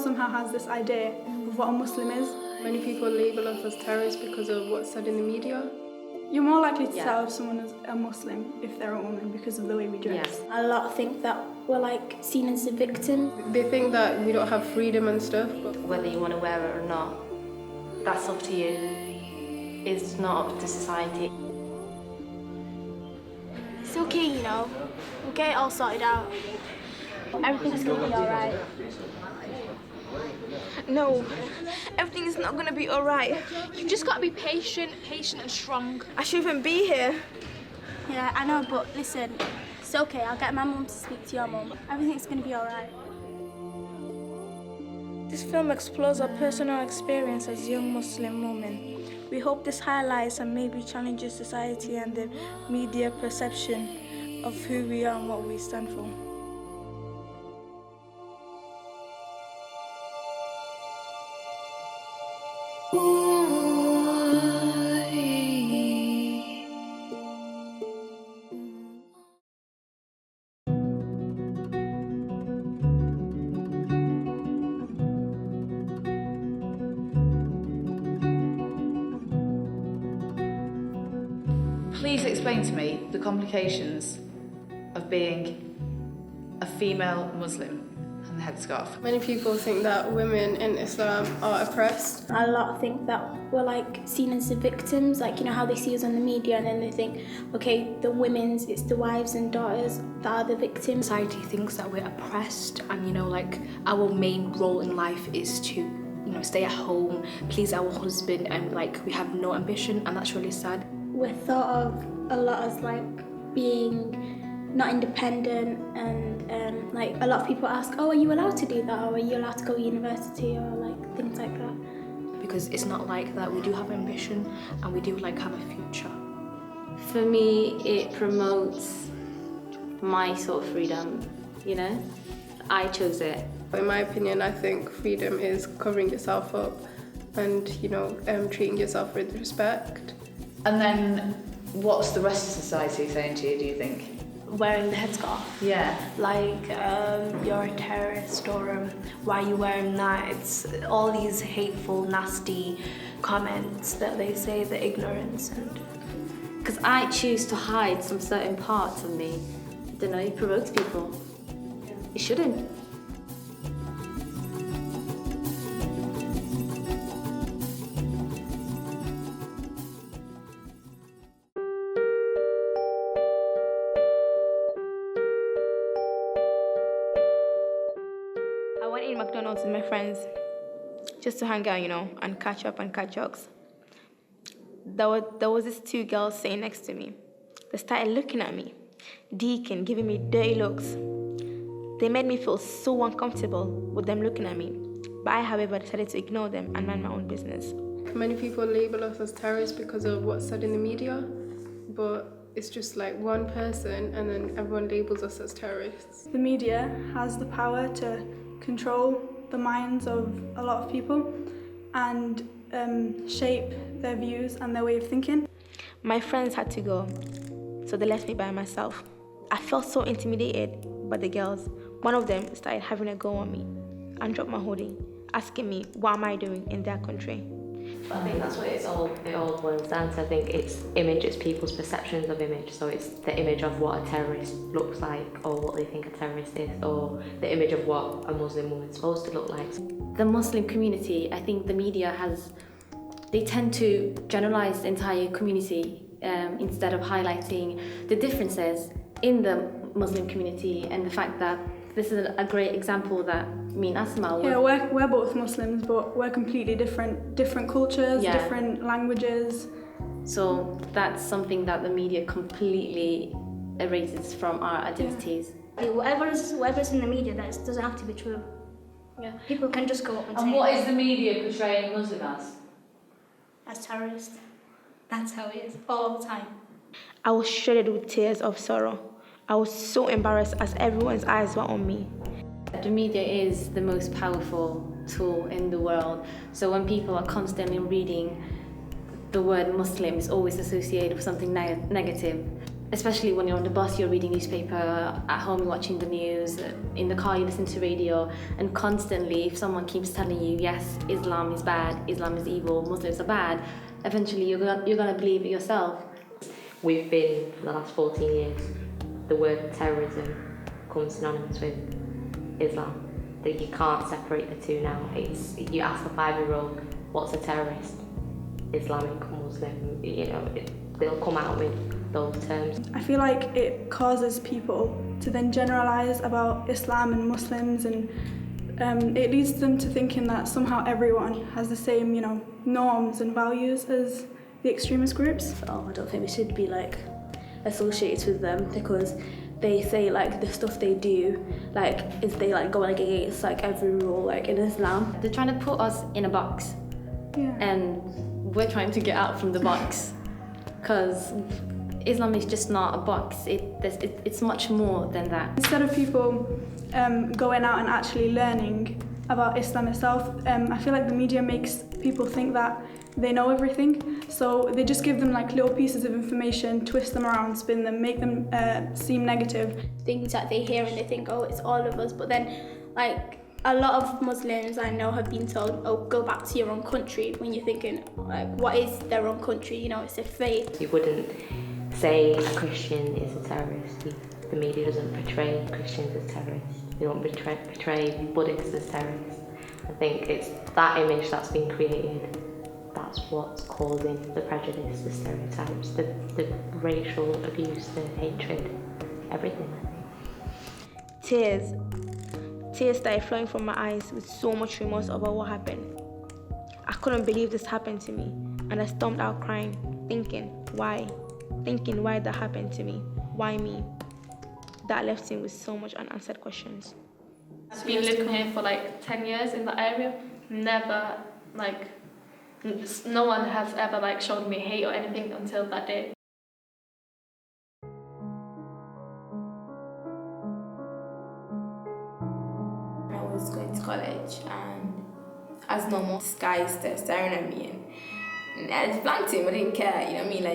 somehow has this idea of what a Muslim is. Many people label us as terrorists because of what's said in the media. You're more likely to tell if someone is a Muslim if they're a woman because of the way we dress. A lot think that we're like seen as a victim. They think that we don't have freedom and stuff. But whether you want to wear it or not, that's up to you. It's not up to society. It's okay, you know. We'll get it all sorted out. Everything's gonna be alright. No, everything is not going to be all right. You've just got to be patient and strong. I shouldn't be here. Yeah, I know, but listen, it's okay. I'll get my mum to speak to your mum. Everything's going to be all right. This film explores our personal experience as young Muslim women. We hope this highlights and maybe challenges society and the media perception of who we are and what we stand for. Please explain to me the complications of being a female Muslim and the headscarf. many people think that women in Islam are oppressed. A lot think that we're like seen as the victims, like, you know, how they see us on the media, and then they think, okay, it's the wives and daughters that are the victims. Society thinks that we're oppressed and, you know, like our main role in life is to, you know, stay at home, please our husband, and like we have no ambition, and that's really sad. We're thought of a lot as like being not independent, and like a lot of people ask, oh, are you allowed to do that, or are you allowed to go to university, or like things like that. Because it's not like that. We do have ambition and we do like have a future. For me, it promotes my sort of freedom, you know? I chose it. In my opinion, I think freedom is covering yourself up and, you know, treating yourself with respect. And then what's the rest of society saying to you, do you think? Wearing the headscarf. Yeah. Like, you're a terrorist, or why are you wearing that? It's all these hateful, nasty comments that they say, the ignorance. Because I choose to hide some certain parts of me. I don't know, it provokes people. It shouldn't. I went in McDonald's with my friends just to hang out, you know, and catch up and catch jokes. There was these two girls sitting next to me. They started looking at me, deacon, giving me dirty looks. They made me feel so uncomfortable with them looking at me. But I, however, decided to ignore them and mind my own business. Many people label us as terrorists because of what's said in the media, but it's just like one person and then everyone labels us as terrorists. The media has the power to control the minds of a lot of people and shape their views and their way of thinking. My friends had to go, so they left me by myself. I felt so intimidated by the girls. One of them started having a go on me and dropped my hoodie, asking me what am I doing in their country. But I think that's what it all boils down to. I think it's image, it's people's perceptions of image. So it's the image of what a terrorist looks like, or what they think a terrorist is, or the image of what a Muslim woman's supposed to look like. The Muslim community, I think the media they tend to generalise the entire community instead of highlighting the differences in the Muslim community, and the fact that this is a great example that me and Asma Yeah, we're both Muslims, but we're completely different cultures, different languages. So that's something that the media completely erases from our identities. Whatever's in the media, that doesn't have to be true. Yeah. People can just go up and say... And what is the media portraying Muslim as terrorists. That's how it is, all the time. I was shredded with tears of sorrow. I was so embarrassed as everyone's eyes were on me. The media is the most powerful tool in the world. So when people are constantly reading the word Muslim is always associated with something negative, especially when you're on the bus, you're reading newspaper, at home you're watching the news, in the car you listen to radio, and constantly if someone keeps telling you, yes, Islam is bad, Islam is evil, Muslims are bad, eventually you're gonna believe it yourself. We've been, for the last 14 years, the word terrorism comes synonymous with Islam. That you can't separate the two now. You ask a 5-year-old, what's a terrorist? Islamic, Muslim, they'll come out with those terms. I feel like it causes people to then generalise about Islam and Muslims, and it leads them to thinking that somehow everyone has the same, norms and values as the extremist groups. I don't think we should be like associated with them because they say like the stuff they do, like is they like go against like every rule like in Islam. They're trying to put us in a box, and we're trying to get out from the box because Islam is just not a box. It's much more than that. Instead of people going out and actually learning about Islam itself, I feel like the media makes people think that they know everything. So they just give them like little pieces of information, twist them around, spin them, make them seem negative. Things that they hear and they think, oh, it's all of us. But then, like, a lot of Muslims I know have been told, oh, go back to your own country, when you're thinking, like, what is their own country? It's a faith. You wouldn't say a Christian is a terrorist. The media doesn't portray Christians as terrorists. They don't portray Buddhists as terrorists. I think it's that image that's been created. That's what's causing the prejudice, the stereotypes, the racial abuse, the hatred, everything, I think. Tears started flowing from my eyes with so much remorse over what happened. I couldn't believe this happened to me, and I stormed out crying, thinking why that happened to me, why me? That left me with so much unanswered questions. I've been living here for like 10 years in the area, never no one has ever showed me hate or anything until that day. I was going to college and as normal, this guy started staring at me and I just blanked him, I didn't care, you know what I mean?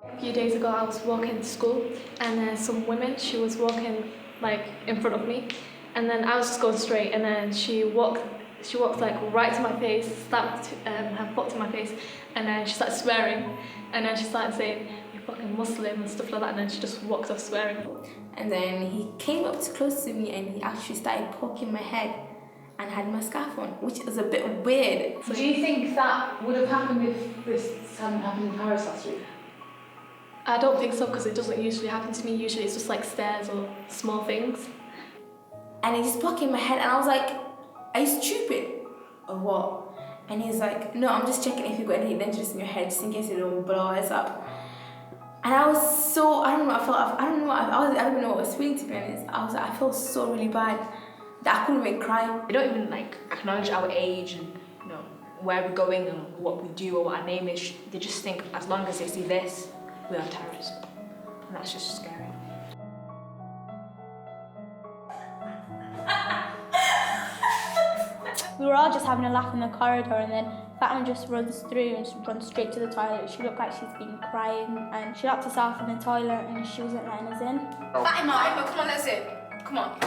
A few days ago I was walking to school and some women, she was walking in front of me, and then I was just going straight, and then she walked right to my face, slapped her foot to my face, and then she started swearing, and then she started saying, you're fucking Muslim and stuff like that, and then she just walked off swearing. And then he came up close to me and he actually started poking my head and had my scarf on, which is a bit weird. Do you think that would have happened if this hadn't happened in Paris last week? I don't think so, because it doesn't usually happen to me. Usually it's just stares or small things. And he just poking my head and I was like, are you stupid or what? And he's like, no, I'm just checking if you've got any dentures in your head just in case you don't blow us up. And I was so, I don't know what I was feeling, to be honest. I felt so really bad that I couldn't even cry. They don't even acknowledge our age and where we're going and what we do or what our name is. They just think as long as they see this, we are terrorists. And that's just scary. We were all just having a laugh in the corridor, and then Fatima just runs through and runs straight to the toilet. She looked like she's been crying, and she locked herself in the toilet and she wasn't letting us in. Fatima, come on, let's in. Come on.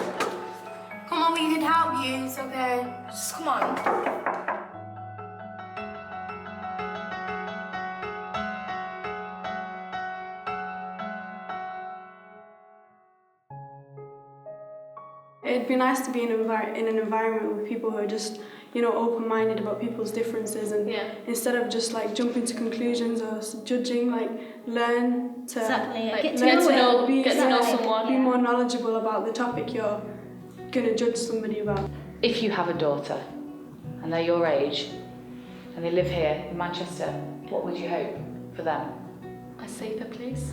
Come on, we can help you. It's okay. Just come on. It'd be nice to be in an environment with people who are just, open-minded about people's differences, and instead of just jumping to conclusions or judging, learn to get to know someone. Be more knowledgeable about the topic you're gonna judge somebody about. If you have a daughter and they're your age and they live here in Manchester, what would you hope for them? A safer place,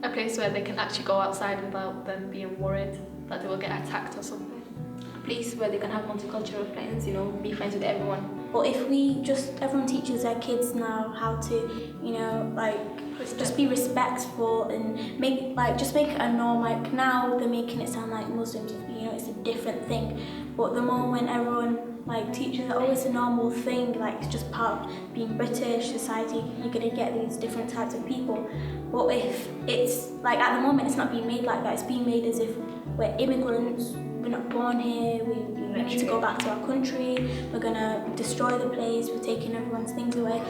a place where they can actually go outside without them being worried that they will get attacked or something. A place where they can have multicultural friends, be friends with everyone. Or if everyone teaches their kids now how to, just be respectful and make it a norm. Now they're making it sound like Muslims, it's a different thing. But the more when everyone like teachers are always a normal thing, like it's just part of being British society. You're gonna get these different types of people. But if it's like at the moment it's not being made like that, it's being made as if we're immigrants, we're not born here, we need to go back to our country, we're gonna destroy the place, we're taking everyone's things away.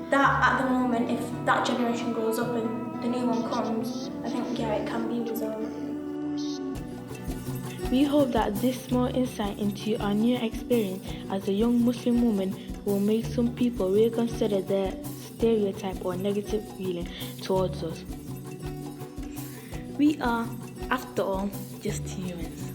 That at the moment, if that generation grows up and the new one comes, I think it can be resolved. We hope that this small insight into our new experience as a young Muslim woman will make some people reconsider their stereotype or negative feeling towards us. We are, after all, just humans.